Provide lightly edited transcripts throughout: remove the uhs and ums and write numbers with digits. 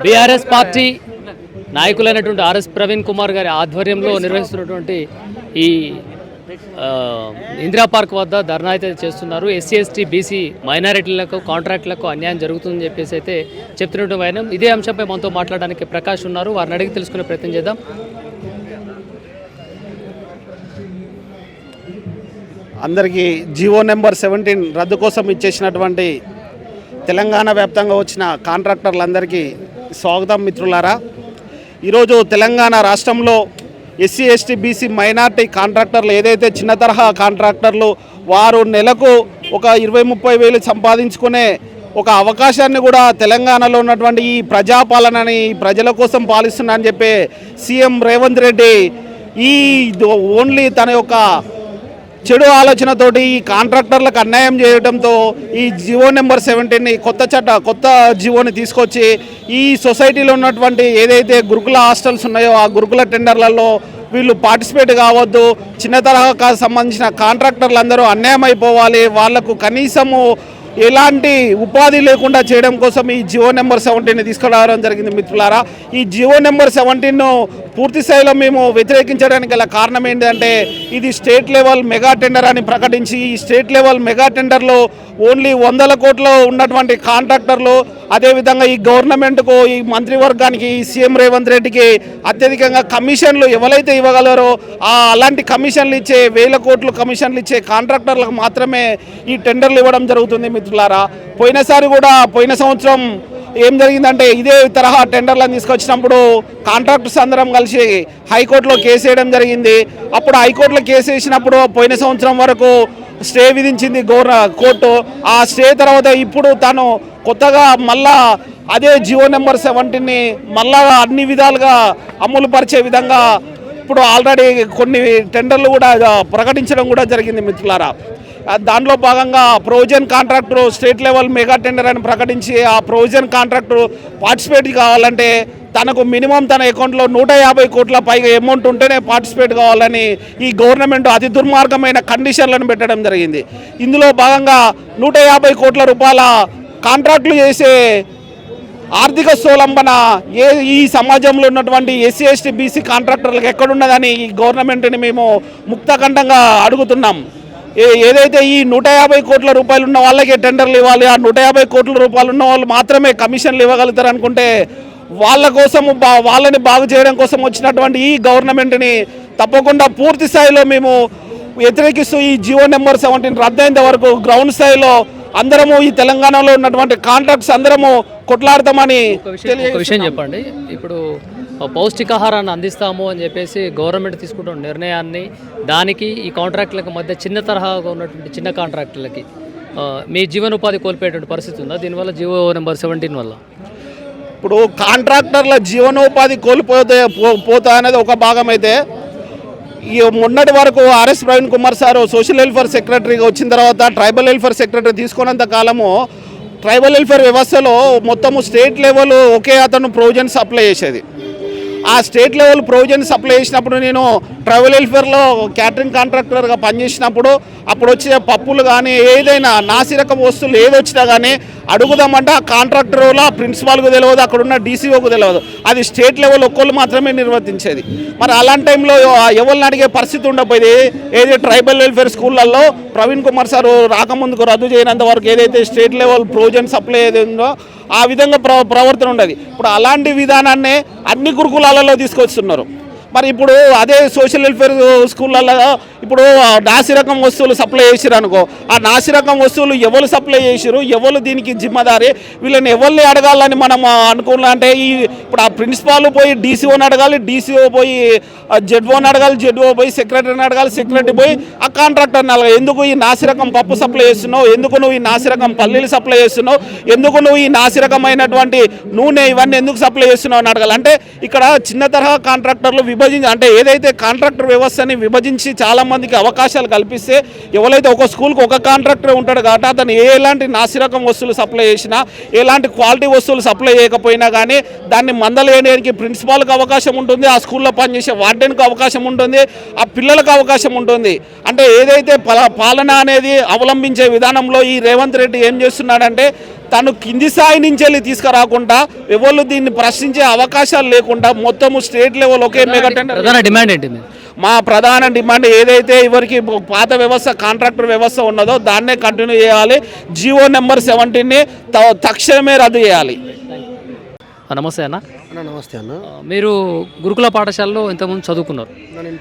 BRS party నాయకులైనటువంటి RS Praveen Kumar గారి ఆధ్వర్యంలో నిర్వహిస్తున్నటువంటి ఈ ఇందిరా పార్క్ వద్ద ధర్నా అయితే చేస్తున్నారు. ఎస్సీ ఎస్టీ బీసీ మైనారిటీలకు కాంట్రాక్టులకు అన్యాయం జరుగుతుందని చెప్పేసి అయితే చెప్తున్నటువంటి ఆయన ఇదే అంశంపై మనతో మాట్లాడడానికి ప్రకాష్ ఉన్నారు. వారిని అడిగి తెలుసుకునే ప్రయత్నం చేద్దాం. అందరికీ జీవో నెంబర్ 17 రద్దు కోసం ఇచ్చేసినటువంటి తెలంగాణ వ్యాప్తంగా వచ్చిన కాంట్రాక్టర్లందరికీ స్వాగతం మిత్రులారా. ఈరోజు తెలంగాణ రాష్ట్రంలో ఎస్సీ ఎస్టీ బీసీ మైనార్టీ కాంట్రాక్టర్లు ఏదైతే చిన్న తరహా కాంట్రాక్టర్లు వారు నెలకు ఒక 20-30 వేలు సంపాదించుకునే ఒక అవకాశాన్ని కూడా తెలంగాణలో ఉన్నటువంటి ఈ ప్రజాపాలనని ప్రజల కోసం పాలిస్తున్నా అని చెప్పి సీఎం రేవంత్ రెడ్డి ఈ ఓన్లీ తన యొక్క చెడు ఆలోచనతోటి ఈ కాంట్రాక్టర్లకు అన్యాయం చేయడంతో ఈ జీవో నెంబర్ 17ని కొత్త జీవోని తీసుకొచ్చి ఈ సొసైటీలో ఉన్నటువంటి ఏదైతే గురుకుల హాస్టల్స్ ఉన్నాయో ఆ గురుకుల టెండర్లలో వీళ్ళు పార్టిసిపేట్ కావద్దు, చిన్న తరహా సంబంధించిన కాంట్రాక్టర్లు అందరూ అన్యాయం అయిపోవాలి, వాళ్లకు కనీసము ఎలాంటి ఉపాధి లేకుండా చేయడం కోసం ఈ జియో నెంబర్ 17ని తీసుకురావడం జరిగింది మిత్రులారా. ఈ జియో నెంబర్ 17ను పూర్తి స్థాయిలో మేము వ్యతిరేకించడానికి గల కారణం ఏంటంటే ఇది స్టేట్ లెవెల్ మెగా టెండర్ అని ప్రకటించి ఈ స్టేట్ లెవెల్ మెగా టెండర్లో ఓన్లీ 100 కోట్లు ఉన్నటువంటి కాంట్రాక్టర్లు, అదేవిధంగా ఈ గవర్నమెంట్కు ఈ మంత్రివర్గానికి ఈ సీఎం రేవంత్ రెడ్డికి అత్యధికంగా కమిషన్లు ఎవరైతే ఇవ్వగలరో అలాంటి కమిషన్లు ఇచ్చే 1000 కోట్లు కమిషన్లు ఇచ్చే కాంట్రాక్టర్లకు మాత్రమే ఈ టెండర్లు ఇవ్వడం జరుగుతుంది మిత్రులారా. పోయిన సంవత్సరం ఏం జరిగిందంటే ఇదే తరహా టెండర్లను తీసుకొచ్చినప్పుడు కాంట్రాక్టర్స్ అందరం కలిసి హైకోర్టులో కేసు వేయడం జరిగింది. అప్పుడు హైకోర్టులో కేసు వేసినప్పుడు పోయిన సంవత్సరం వరకు స్టే విధించింది కోర్టు. ఆ స్టే తర్వాత ఇప్పుడు తాను కొత్తగా మళ్ళా అదే జియో నెంబర్ 17ని మళ్ళా అన్ని విధాలుగా అమలు పరిచే విధంగా ఇప్పుడు ఆల్రెడీ కొన్ని టెండర్లు కూడా ప్రకటించడం కూడా జరిగింది మిత్రులారా. దాంట్లో భాగంగా provision contractor state level mega tender అని ప్రకటించి ఆ ప్రొవిజన్ కాంట్రాక్టర్ పార్టిసిపేట్ కావాలంటే తనకు మినిమం తన అకౌంట్లో 150 కోట్ల పైగా అమౌంట్ ఉంటేనే పార్టిసిపేట్ కావాలని ఈ గవర్నమెంట్ అతి దుర్మార్గమైన కండిషన్లను పెట్టడం జరిగింది. ఇందులో భాగంగా 150 కోట్ల రూపాయల కాంట్రాక్టులు చేసే ఆర్థిక స్థోలంబన ఈ సమాజంలో ఉన్నటువంటి ఎస్సీ ఎస్టీ బీసీ కాంట్రాక్టర్లకు ఎక్కడున్నదని ఈ గవర్నమెంట్ని మేము ముక్తఖండంగా అడుగుతున్నాం. ఏదైతే ఈ 150 కోట్ల రూపాయలు ఉన్న వాళ్ళకే టెండర్లు ఇవ్వాలి, ఆ 150 కోట్ల రూపాయలు ఉన్న వాళ్ళు మాత్రమే కమిషన్లు ఇవ్వగలుగుతారు అనుకుంటే వాళ్ళని బాగు చేయడం కోసం వచ్చినటువంటి ఈ గవర్నమెంట్ని తప్పకుండా పూర్తి స్థాయిలో మేము వ్యతిరేకిస్తూ ఈ జియో నెంబర్ 17 రద్దయినంత వరకు గ్రౌండ్ స్థాయిలో అందరము ఈ తెలంగాణలో ఉన్నటువంటి కాంట్రాక్ట్స్ అందరము కొట్లాడతామని విషయం చెప్పండి. ఇప్పుడు పౌష్టికాహారాన్ని అందిస్తాము అని చెప్పేసి గవర్నమెంట్ తీసుకుంటున్న నిర్ణయాన్ని దానికి ఈ కాంట్రాక్టులకు మధ్య చిన్న తరహాగా ఉన్నటువంటి చిన్న కాంట్రాక్టులకి మీ జీవనోపాధి కోల్పోయేటువంటి పరిస్థితి ఉందా దీనివల్ల జియో నెంబర్ 17 వల్ల? ఇప్పుడు కాంట్రాక్టర్ల జీవనోపాధి పోతా అనేది ఒక భాగం అయితే ఈ మొన్నటి వరకు RS Praveen Kumar sir social welfare సెక్రటరీగా వచ్చిన తర్వాత ట్రైబల్ వెల్ఫేర్ సెక్రటరీ తీసుకున్నంత కాలము ట్రైబల్ వెల్ఫేర్ వ్యవస్థలో మొత్తము స్టేట్ లెవెల్ ఒకే అతను ప్రొవిజన్ సప్లై చేసేది. ఆ స్టేట్ లెవెల్ ప్రొవిజన్ సప్లై చేసినప్పుడు నేను ట్రైబల్ వెల్ఫేర్లో క్యాటరింగ్ కాంట్రాక్టర్గా పనిచేసినప్పుడు అప్పుడు వచ్చే పప్పులు కానీ ఏదైనా నాసిరకం వస్తువులు ఏది వచ్చినా కానీ అడుగుదామంటే ఆ కాంట్రాక్టర్లో ప్రిన్సిపాల్కు తెలియదు, అక్కడ ఉన్న డీసీఓకు తెలియదు, అది స్టేట్ లెవెల్ ఒక్కళ్ళు మాత్రమే నిర్వర్తించేది. మరి అలాంటి టైంలో ఎవరిని అడిగే పరిస్థితి ఉండకపోయింది. ఏది ట్రైబల్ వెల్ఫేర్ స్కూళ్ళల్లో ప్రవీణ్ కుమార్ సార్ రాకముందుకు రద్దు చేయనంత వరకు ఏదైతే స్టేట్ లెవెల్ ప్రొవిజన్ సప్లై ఏది ఉందో ఆ విధంగా ప్రవర్తన ఉండదు. ఇప్పుడు అలాంటి విధానాన్ని అన్ని గురుకులాలలో తీసుకొస్తున్నారు. మరి ఇప్పుడు అదే సోషల్ వెల్ఫేర్ స్కూళ్ళల్లో ఇప్పుడు నాసిరకం వస్తువులు సప్లై చేసిరు అనుకో, ఆ నాసిరకం వస్తువులు ఎవరు సప్లై చేసిరు, ఎవరు దీనికి జిమ్మదారి, వీళ్ళని ఎవరిని అడగాలని మనం అనుకున్నా అంటే ఇప్పుడు ఆ ప్రిన్సిపాల్ పోయి డీసీఓని అడగాలి, డీసీఓ పోయి జెడ్ఓని అడగాలి, జెడ్ఓ పోయి సెక్రటరీని అడగాలి, సెక్రటరీ పోయి ఆ కాంట్రాక్టర్ని అడగాలి. ఎందుకు ఈ నాసిరకం పప్పు సప్లై చేస్తున్నావు, ఎందుకు నువ్వు ఈ నాసిరకం పల్లీలు సప్లై చేస్తున్నావు, ఎందుకు నువ్వు ఈ నాసిరకమైనటువంటి నూనె ఇవన్నీ ఎందుకు సప్లై చేస్తున్నావు అని అడగాలి. అంటే ఇక్కడ చిన్న తరహా కాంట్రాక్టర్లు అంటే ఏదైతే కాంట్రాక్టర్ వ్యవస్థని విభజించి చాలామందికి అవకాశాలు కల్పిస్తే ఎవరైతే ఒక స్కూల్కి ఒక కాంట్రాక్టర్ ఉంటాడు కాబట్టి అతను ఎలాంటి నాసిరకం వస్తువులు సప్లై చేసినా ఎలాంటి క్వాలిటీ వస్తువులు సప్లై చేయకపోయినా కానీ దాన్ని మందలేయడానికి ప్రిన్సిపాల్కి అవకాశం ఉంటుంది, ఆ స్కూల్లో పనిచేసే వార్డెన్కి అవకాశం ఉంటుంది, ఆ పిల్లలకు అవకాశం ఉంటుంది. అంటే ఏదైతే పాలన అనేది అవలంబించే విధానంలో ఈ రేవంత్ రెడ్డి ఏం చేస్తున్నాడంటే తను కింది స్థాయి నుంచి వెళ్ళి తీసుకురాకుండా ఎవరు దీన్ని ప్రశ్నించే అవకాశాలు లేకుండా మొత్తము స్టేట్ లెవెల్ ఒకే మెగా టెండర్. ప్రధాన డిమాండ్ ఏంటి మీరు? మా ప్రధాన డిమాండ్ ఏదైతే ఎవరికి పాత వ్యవస్థ కాంట్రాక్టర్ వ్యవస్థ ఉన్నదో దాన్నే కంటిన్యూ చేయాలి. జీవో నెంబర్ 17ని తక్షణమే రద్దు చేయాలి. నమస్తే అన్న. నమస్తే అన్న. మీరు గురుకుల పాఠశాలలో ఇంతకుముందు చదువుకున్నారు. నేను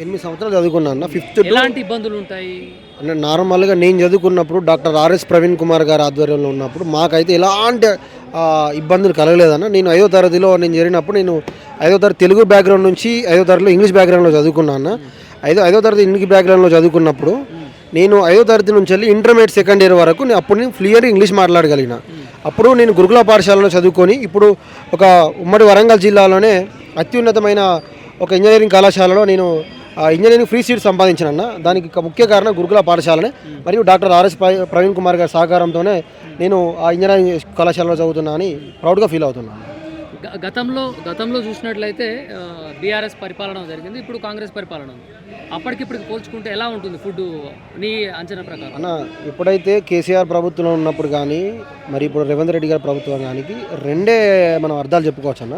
8 సంవత్సరాలు చదువుకున్నాను అన్న. 5th ఎలాంటి ఇబ్బందులు ఉంటాయి? అంటే నార్మల్గా నేను చదువుకున్నప్పుడు డాక్టర్ ఆర్ఎస్ ప్రవీణ్ కుమార్ గారు ఆధ్వర్యంలో ఉన్నప్పుడు మాకైతే ఎలాంటి ఇబ్బందులు కలగలేదన్న. నేను 5వ తరగతిలో నేను చేరినప్పుడు నేను 5వ తరగతి తెలుగు బ్యాక్గ్రౌండ్ నుంచి 5వ తరగతిలో ఇంగ్లీష్ బ్యాక్గ్రౌండ్లో చదువుకున్నాను. 5వ తరగతి ఇంగ్లీష్ బ్యాక్గ్రౌండ్లో చదువుకున్నప్పుడు నేను 5వ తరగతి నుంచి వెళ్ళి ఇంటర్మీడియట్ సెకండ్ ఇయర్ వరకు అప్పుడు నేను క్లియర్గా ఇంగ్లీష్ మాట్లాడగలిగిన. అప్పుడు నేను గురుకుల పాఠశాలలో చదువుకొని ఇప్పుడు ఒక ఉమ్మడి వరంగల్ జిల్లాలోనే అత్యున్నతమైన ఒక ఇంజనీరింగ్ కళాశాలలో నేను ఇంజనీరింగ్ ఫ్రీ సీట్ సంపాదించిన. దానికి ముఖ్య కారణం గురుకుల పాఠశాలనే మరియు డాక్టర్ ఆర్ఎస్ ప్రవీణ్ కుమార్ గారి సహకారంతోనే నేను ఆ ఇంజనీరింగ్ కళాశాలలో చదువుతున్నా అని ప్రౌడ్గా ఫీల్ అవుతున్నాను. గతంలో చూసినట్లయితే బీఆర్ఎస్ పరిపాలన జరిగింది, ఇప్పుడు కాంగ్రెస్ పరిపాలన ఉంది. అప్పటికిప్పటికి పోల్చుకుంటే ఎలా ఉంటుంది ఫుడ్ నీ అంచనా ప్రకారం? అన్న, ఎప్పుడైతే కేసీఆర్ ప్రభుత్వంలో ఉన్నప్పుడు కానీ మరి ఇప్పుడు రేవంత్ రెడ్డి గారి ప్రభుత్వం కానీ రెండే మనం అర్థాలు చెప్పుకోవచ్చు అన్న.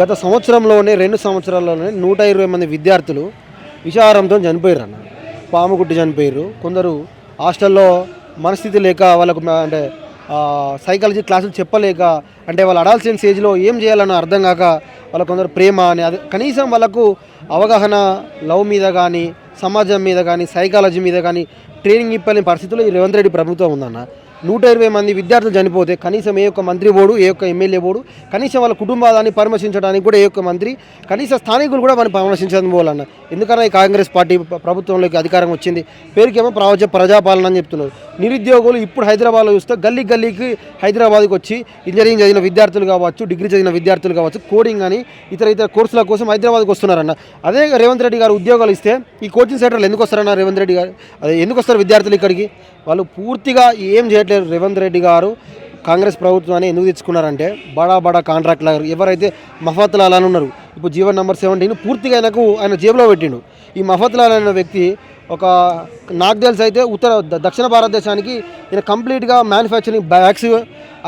గత సంవత్సరంలోనే 2 సంవత్సరాల్లోనే 120 మంది విద్యార్థులు విషాహారంతో చనిపోయారు అన్న. పాము కుట్టి చనిపోయారు. కొందరు హాస్టల్లో మనస్థితి లేక వాళ్ళకు అంటే సైకాలజీ క్లాసులు చెప్పలేక అంటే వాళ్ళు అడాల్సిన స్టేజ్లో ఏం చేయాలన్న అర్థం కాక వాళ్ళ కొందరు ప్రేమ అని అది కనీసం వాళ్ళకు అవగాహన లవ్ మీద కానీ సమాజం మీద కానీ సైకాలజీ మీద కానీ ట్రైనింగ్ ఇప్పలేని పరిస్థితుల్లో ఈ రేవంత్ రెడ్డి ప్రభుత్వం ఉందన్న. 120 మంది విద్యార్థులు చనిపోతే కనీసం ఏ ఒక్క మంత్రి బోర్డు ఏ ఒక్క ఎమ్మెల్యే బోర్డు కనీసం వాళ్ళ కుటుంబాన్ని పరామర్శించడానికి కూడా ఏ ఒక్క మంత్రి కనీసం స్థానికులు కూడా మనం పరామర్శించడం పోవాలన్న. ఎందుకన్నా ఈ కాంగ్రెస్ పార్టీ ప్రభుత్వంలోకి అధికారం వచ్చింది, పేరుకేమో ప్రజాపాలన అని చెప్తున్నారు. నిరుద్యోగులు ఇప్పుడు హైదరాబాద్లో చూస్తే గల్లీకి హైదరాబాద్కి వచ్చి ఇంజనీరింగ్ చదివిన విద్యార్థులు కావచ్చు, డిగ్రీ చదివిన విద్యార్థులు కావచ్చు, కోడింగ్ అని ఇతర కోర్సుల కోసం హైదరాబాద్కి వస్తున్నారన్న. అదే రేవంత్ రెడ్డి గారు ఉద్యోగాలు ఇస్తే ఈ కోచింగ్ సెంటర్లు ఎందుకు వస్తారన్న? రేవంత్ రెడ్డి గారు అదే ఎందుకు వస్తారు విద్యార్థులు ఇక్కడికి? వాళ్ళు పూర్తిగా ఏం చేయట్లేదు. రేవంత్ రెడ్డి గారు కాంగ్రెస్ ప్రభుత్వాన్ని ఎందుకు తెచ్చుకున్నారంటే బడా కాంట్రాక్ట్ లాగా ఎవరైతే మఫత్ లాల్ అని ఉన్నారు, ఇప్పుడు జీవో నెంబర్ 17 పూర్తిగా ఆయన జేబులో పెట్టిండు. ఈ మఫత్ లాల్ అనే వ్యక్తి ఒక నాకు తెలిసి అయితే దక్షిణ భారతదేశానికి ఈయన కంప్లీట్గా మ్యానుఫ్యాక్చరింగ్ బ్యాగ్స్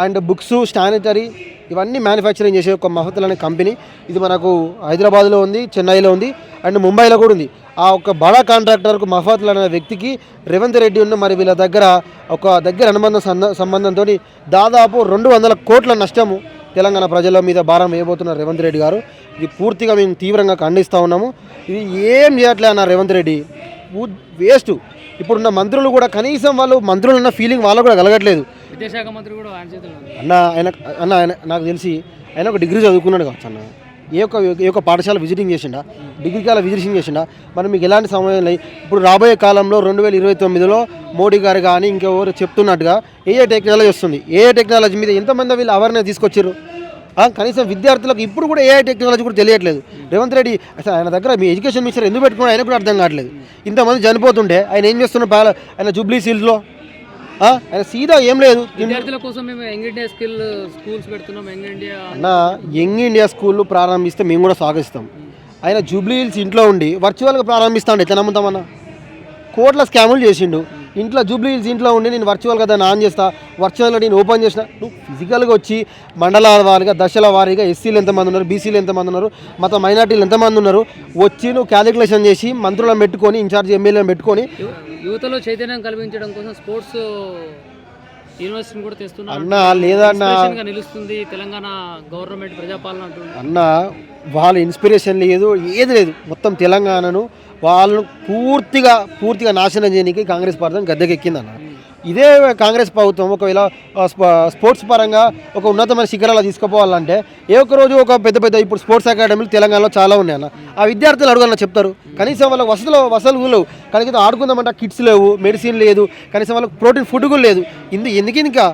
అండ్ బుక్స్ స్టానిటరీ ఇవన్నీ మ్యానుఫ్యాక్చరింగ్ చేసే ఒక మఫత్ లాల్ అనే కంపెనీ ఇది మనకు హైదరాబాద్లో ఉంది, చెన్నైలో ఉంది అండ్ ముంబైలో కూడా ఉంది. ఆ ఒక బడా కాంట్రాక్టర్కు మఫత్ లాల్ అనే వ్యక్తికి రేవంత్ రెడ్డి ఉన్న మరి వీళ్ళ దగ్గర అనుబంధ సంబంధంతో దాదాపు 200 కోట్ల నష్టము తెలంగాణ ప్రజల మీద భారం వేయబోతున్నారు రేవంత్ రెడ్డి గారు. ఇది పూర్తిగా మేము తీవ్రంగా ఖండిస్తూ ఉన్నాము. ఇది ఏం చేయట్లే అన్న రేవంత్ రెడ్డి వేస్ట్. ఇప్పుడున్న మంత్రులు కూడా కనీసం వాళ్ళు మంత్రులు ఉన్న ఫీలింగ్ వాళ్ళకు కూడా కలగట్లేదు. విద్యాశాఖ మంత్రి కూడా ఆయన నాకు తెలిసి ఆయన ఒక డిగ్రీ చదువుకున్నాడు కావచ్చు అన్న. ఏ ఒక్క పాఠశాల విజిటింగ్ చేసిండా? డిగ్రీ కాల విజిటింగ్ చేసిండా? మరి మీకు ఎలాంటి సమయం లేదు. ఇప్పుడు రాబోయే కాలంలో 2029లో మోడీ గారు కానీ ఇంకెవరు చెప్తున్నట్టుగా ఏ టెక్నాలజీ వస్తుంది. ఏ టెక్నాలజీ మీద ఎంతమంది వీళ్ళు అవేర్నెస్ తీసుకొచ్చారు? కనీసం విద్యార్థులకు ఇప్పుడు కూడా ఏఐ టెక్నాలజీ కూడా తెలియట్లేదు. రేవంత్ రెడ్డి అసలు ఆయన దగ్గర మీ ఎడ్యుకేషన్ మినిస్టర్ ఎందుకు పెట్టుకున్నా ఆయన కూడా అర్థం కావట్లేదు. ఇంతమంది చనిపోతుంటే ఆయన ఏం చేస్తున్న ఆయన జూబ్లీ హిల్స్లో ఆయన సీదా ఏం లేదు. విద్యార్థుల కోసం మేము యంగ్ ఇండియా స్కూల్స్ పెడుతున్నాం. యంగ్ ఇండియా స్కూళ్ళు ప్రారంభిస్తే మేము కూడా స్వాగతిస్తాం. ఆయన జూబ్లీ హిల్స్ ఇంట్లో ఉండి వర్చువల్గా ప్రారంభిస్తాండి ఎట్లా నమ్ముతామన్నా? కోట్ల స్కాములు చేసిండు. ఇంట్లో జూబ్లీ హిల్స్ ఇంట్లో ఉండి నేను వర్చువల్గా దాన్ని ఆన్ చేస్తా, వర్చువల్గా నేను ఓపెన్ చేసిన. నువ్వు ఫిజికల్గా వచ్చి మండలాల వారీగా దశల వారీగా ఎస్సీలు ఎంతమంది ఉన్నారు, బీసీలు ఎంతమంది ఉన్నారు, మొత్తం మైనార్టీలు ఎంతమంది ఉన్నారు వచ్చి నువ్వు క్యాలిక్యులేషన్ చేసి మంత్రులను పెట్టుకొని ఇన్ఛార్జ్ ఎమ్మెల్యేలను పెట్టుకొని యువతలో చైతన్యం కల్పించడం కోసం స్పోర్ట్స్ యూనివర్సిటీని కూడా తెస్తున్నా అన్న. లేదన్నా నిలుస్తుంది తెలంగాణ గవర్నమెంట్ ప్రజాపాలన అంటుంది అన్న. వాళ్ళ ఇన్స్పిరేషన్ లేదు, ఏది లేదు. మొత్తం తెలంగాణను వాళ్ళను పూర్తిగా నాశనం చేయడానికి కాంగ్రెస్ పార్టీ గద్దెకెక్కిందన్న. ఇదే కాంగ్రెస్ ప్రభుత్వం ఒకవేళ స్పోర్ట్స్ పరంగా ఒక ఉన్నతమైన శిఖరాలు తీసుకుపోవాలంటే ఏ ఒక్క రోజు ఒక పెద్ద ఇప్పుడు స్పోర్ట్స్ అకాడమీలు తెలంగాణలో చాలా ఉన్నాయన్న. ఆ విద్యార్థులు అడుగున్నా చెప్తారు. కనీసం వాళ్ళకి వసతులు లేవు. కనీసం ఆడుకుందామంటే కిట్స్ లేవు, మెడిసిన్ లేదు, కనీసం వాళ్ళకి ప్రోటీన్ ఫుడ్ కూడా లేదు. ఎందుకు ఇంకా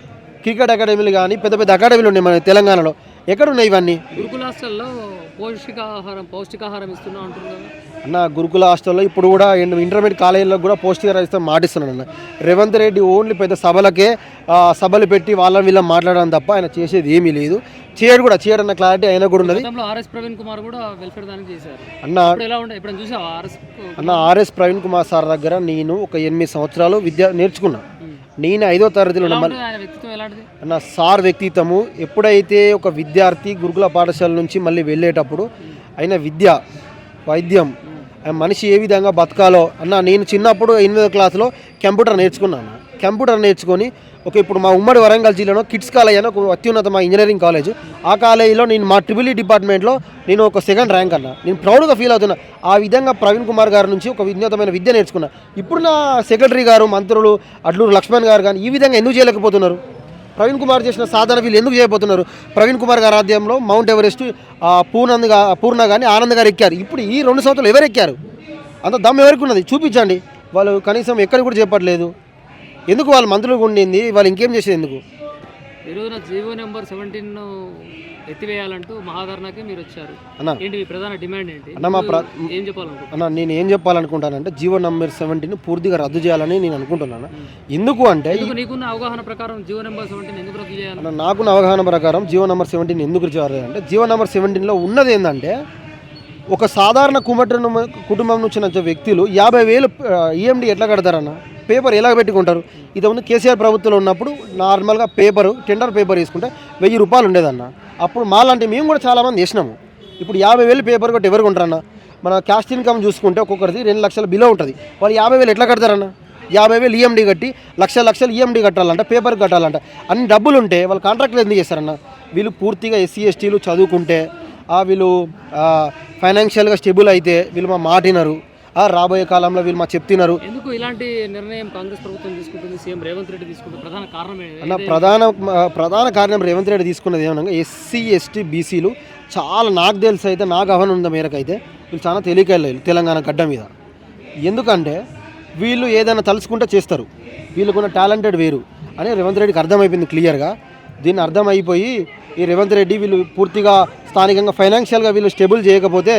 క్రికెట్ అకాడమీలు కానీ పెద్ద అకాడమీలు ఉన్నాయి మన తెలంగాణలో. ఎక్కడున్నాయి ఇవన్నీ? గురుకుల హాస్టల్లో పౌష్టికాహారం ఇస్తున్నా అంటున్నారు అన్న. గురుకుల హాస్టల్లో ఇప్పుడు కూడా ఇంటర్మీడియట్ కాలేజీలో కూడా పౌష్టికాహారం ఇస్తాం మాటిస్తున్నాడు అన్న. రేవంత్ రెడ్డి ఓన్లీ పెద్ద సభలు పెట్టి వీళ్ళని మాట్లాడడం తప్ప ఆయన చేసేది ఏమీ లేదు. చేయడన్న క్లారిటీ అయినా కూడా ఉన్నది. ఆర్ఎస్ ప్రవీణ్ కుమార్ కూడా వెల్ఫేర్ దానికి చేశారు అన్న. ఆర్ఎస్ ప్రవీణ్ కుమార్ సార్ దగ్గర నేను ఒక 8 సంవత్సరాలు విద్య నేర్చుకున్నా. నేను 5వ తరగతిలో ఎలా ఉన్న ఉంటుంది ఆయన వ్యక్తిత్వం ఎలాంటిది? నా సార్ వ్యక్తిత్వము ఎప్పుడైతే ఒక విద్యార్థి గురుకుల పాఠశాల నుంచి మళ్ళీ వెళ్ళేటప్పుడు అయిన విద్య వైద్యం ఆ మనిషి ఏ విధంగా బతకాలో అన్న నేను చిన్నప్పుడు 8వ క్లాస్లో కంప్యూటర్ నేర్చుకున్నాను. కంప్యూటర్ నేర్చుకొని ఇప్పుడు మా ఉమ్మడి వరంగల్ జిల్లాలో కిడ్స్ కాలేజ్ అని ఒక అత్యున్నత ఇంజనీరింగ్ కాలేజ్, ఆ కాలేజీలో నేను మా ట్రిపుల్ డిపార్ట్మెంట్లో నేను ఒక 2nd ర్యాంక్ అన్న. నేను ప్రౌడ్గా ఫీల్ అవుతున్నా. ఆ విధంగా ప్రవీణ్ కుమార్ గారి నుంచి ఒక వినూతమైన విద్య నేర్చుకున్నా. ఇప్పుడు నా సెక్రటరీ గారు మంత్రులు అడ్లూరు లక్ష్మణ్ గారు కానీ ఈ విధంగా ఎందుకు చేయలేకపోతున్నారు? ప్రవీణ్ కుమార్ చేసిన సాధన వీళ్ళు ఎందుకు చేయబోతున్నారు? ప్రవీణ్ కుమార్ గారి ఆధ్వర్యంలో మౌంట్ ఎవరెస్ట్ పూర్ణ కానీ ఆనంద్ గారు ఎక్కారు. ఇప్పుడు ఈ 2 సంవత్సరాలు ఎవరు ఎక్కారు? అంత దమ్ ఎవరికి ఉన్నది చూపించండి. వాళ్ళు కనీసం ఎక్కడ కూడా చెప్పట్లేదు. ఎందుకు వాళ్ళు మంత్రులు ఉండింది, వాళ్ళు ఇంకేం చేసేది ఎందుకు? ఈరోజున జీవో నెంబర్ 17 ఎత్తివేయాలంటూ మహాధర్నాకి మీరు వచ్చారు. అన్న ఏంటి మీ ప్రధాన డిమాండ్ ఏంటి? అన్న మా ఏం చెప్పాలనుకుంటున్నారు? అన్న నేను ఏం చెప్పాలనుకుంటానంటే జీవో నెంబర్ 17 పూర్తిగా రద్దు చేయాలని నేను అనుకుంటున్నాను. ఎందుకు అంటే నీకున్న అవగాహన ప్రకారం జీవో నెంబర్ 17 ఎందుకు రద్దు చేయాలి? అన్న నాకున్న అవగాహన ప్రకారం జీవో నెంబర్ 17 ఎందుకు చేయాలి అంటే జీవో నెంబర్ 17లో ఉన్నది ఏంటంటే ఒక సాధారణ కుటుంబం నుంచి వచ్చిన వ్యక్తులు 50,000 ఈఎండి ఎట్లా కడతారన్న? పేపర్ ఎలా పెట్టుకుంటారు? ఇంతకుముందు కేసీఆర్ ప్రభుత్వంలో ఉన్నప్పుడు నార్మల్గా టెండర్ పేపర్ తీసుకుంటే 1,000 రూపాయలు ఉండేదన్న. అప్పుడు మాలాంటి మేము కూడా చాలామంది వేసినాము. ఇప్పుడు 50,000 పేపర్ కొట్టి ఎవరు కొంటారన్న? మన క్యాస్ట్ ఇన్కమ్ చూసుకుంటే ఒక్కొక్కరిది 2 లక్షల బిలో ఉంటుంది. వాళ్ళు 50,000 ఎట్లా కడతారన్న? 50,000 ఈఎండి కట్టి లక్షలు ఈఎండి కట్టాలంట, పేపర్ కట్టాలంట. అన్ని డబ్బులు ఉంటే వాళ్ళు కాంట్రాక్ట్లు ఎందుకు చేస్తారన్న? వీళ్ళు పూర్తిగా ఎస్సీ ఎస్టీలు చదువుకుంటే వీళ్ళు ఫైనాన్షియల్గా స్టేబుల్ అయితే వీళ్ళు మా మాటినరు. రాబోయే కాలంలో వీళ్ళు మా చెప్తున్నారు. ఎందుకు ఇలాంటి నిర్ణయం కాంగ్రెస్ ప్రభుత్వం తీసుకుంటుంది, సీఎం రేవంత్ రెడ్డి తీసుకుంటుంది? ప్రధాన కారణం అన్న ప్రధాన కారణం రేవంత్ రెడ్డి తీసుకున్నది ఏమనగా ఎస్సీ ఎస్టీ బీసీలు చాలా నాకు తెలిసి అయితే నాకు అవగాహన ఉన్న మేరకు అయితే వీళ్ళు చాలా తెలియకెళ్ళారు తెలంగాణ గడ్డ మీద. ఎందుకంటే వీళ్ళు ఏదైనా తలుచుకుంటే చేస్తారు, వీళ్ళకున్న టాలెంటెడ్ వేరు అని రేవంత్ రెడ్డికి అర్థమైపోయింది క్లియర్గా. దీన్ని అర్థమైపోయి ఈ రేవంత్ రెడ్డి వీళ్ళు పూర్తిగా స్థానికంగా ఫైనాన్షియల్గా వీళ్ళు స్టేబుల్ చేయకపోతే